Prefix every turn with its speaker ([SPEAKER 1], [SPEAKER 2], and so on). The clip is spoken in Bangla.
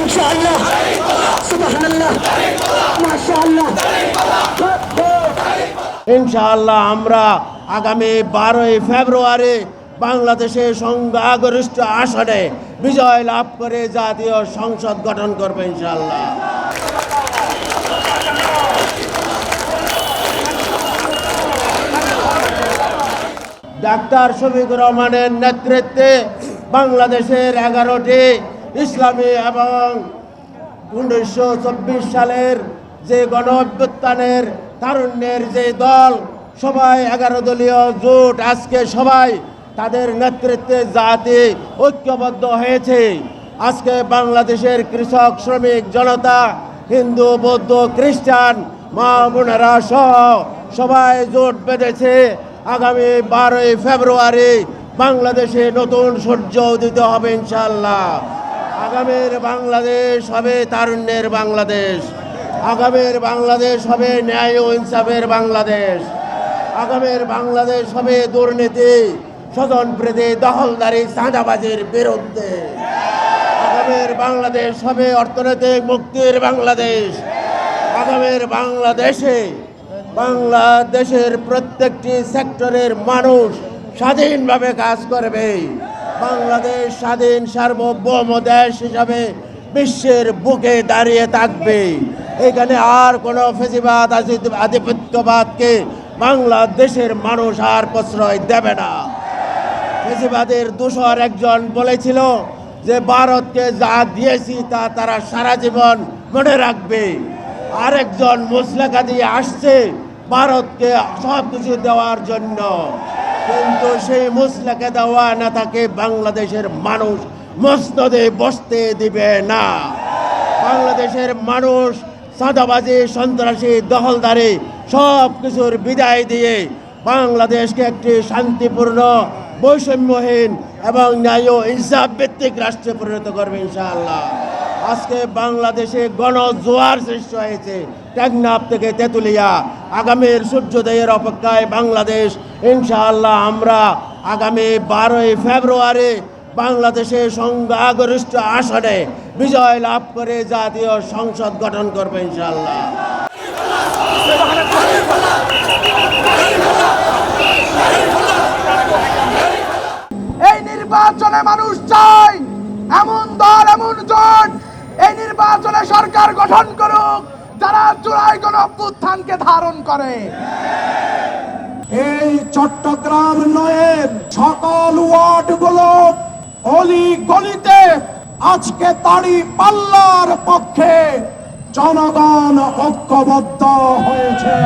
[SPEAKER 1] ইনশাআল্লাহ, সুবহানাল্লাহ, মাশাআল্লাহ।
[SPEAKER 2] ইনশাআল্লাহ আমরা আগামী 12ই ফেব্রুয়ারি বাংলাদেশের সংখ্যাগরিষ্ঠ আসনে বিজয় লাভ করে জাতীয় সংসদ গঠন করবে ইনশাআল্লাহ। ডাক্তার শফিকুর রহমানের নেতৃত্বে বাংলাদেশের 11টি ইসলামী এবং 1924 সালের যে গণ অভ্যুত্থানের তারুণ্যের যে দল সবাই 11 দলীয় জোট আজকে সবাই তাদের নেতৃত্বে জাতি ঐক্যবদ্ধ হয়েছে। আজকে বাংলাদেশের কৃষক শ্রমিক জনতা হিন্দু বৌদ্ধ খ্রিস্টান মা বোনেরা সহ সবাই জোট বেঁধেছে আগামী 12ই ফেব্রুয়ারি বাংলাদেশে নতুন সূর্য উদিত হবে ইনশাআল্লাহ। আগামীর বাংলাদেশ হবে তারুণ্যের বাংলাদেশ, আগামীর বাংলাদেশ হবে ন্যায় ও ইনসাফের বাংলাদেশ, আগামীর বাংলাদেশ হবে দুর্নীতি স্বজনপ্রীতি দখলদারি চাঁদাবাজির বিরুদ্ধে, আগামীর বাংলাদেশ হবে অর্থনৈতিক মুক্তির বাংলাদেশ, আগামীর বাংলাদেশের প্রত্যেকটি সেক্টরের মানুষ স্বাধীনভাবে কাজ করবে। বাংলাদেশ স্বাধীন সার্বভৌম দেশ হিসাবে বিশ্বের বুকে দাঁড়িয়ে থাকবে। এখানে আর কোনো ফেসিবাদ আধিপত্যবাদকে বাংলাদেশের মানুষ আর প্রশ্রয় দেবে না। ফেসিবাদের দূষর একজন বলেছিল যে ভারতকে যা দিয়েছি তা তারা সারা জীবন মনে রাখবে। আরেকজন মুসলেখা দিয়ে আসছে ভারতকে সব কিছু দেওয়ার জন্য, কিন্তু সেই মুসলেখা দেওয়া না থাকে বাংলাদেশের মানুষ মসনদে বসতে দিবে না। বাংলাদেশের মানুষ চাঁদাবাজি সন্ত্রাসী দখলদারি সব কিছুর বিদায় দিয়ে বাংলাদেশকে একটি শান্তিপূর্ণ বৈষম্যহীন এবং ন্যায় ও ইনসাফ ভিত্তিক রাষ্ট্রে পরিণত করবে ইনশাআল্লাহ। আজকে বাংলাদেশে গণজোয়ার সৃষ্টি হয়েছে টেকনাফ থেকে তেঁতুলিয়া। আগামীর সূর্যোদয়ের অপেক্ষায় বাংলাদেশ ইনশাআল্লাহ আমরা আগামী 12ই ফেব্রুয়ারি বাংলাদেশের সংখ্যাগরিষ্ঠ আসনে বিজয় লাভ করে জাতীয় সংসদ গঠন করবে ইনশাআল্লাহ।
[SPEAKER 3] এই নির্বাচনে মানুষ চায় এমন দল এমন জোট এই নির্বাচনে সরকার গঠন করুক যারা জুলাই গণ অভ্যুত্থানকে ধারণ করে।
[SPEAKER 4] এই চট্টগ্রাম নয় সকল ওয়ার্ডগুলো অলি গলিতে আজকে তারি পাল্লার পক্ষে জনগণ ঐক্যবদ্ধ হয়েছে।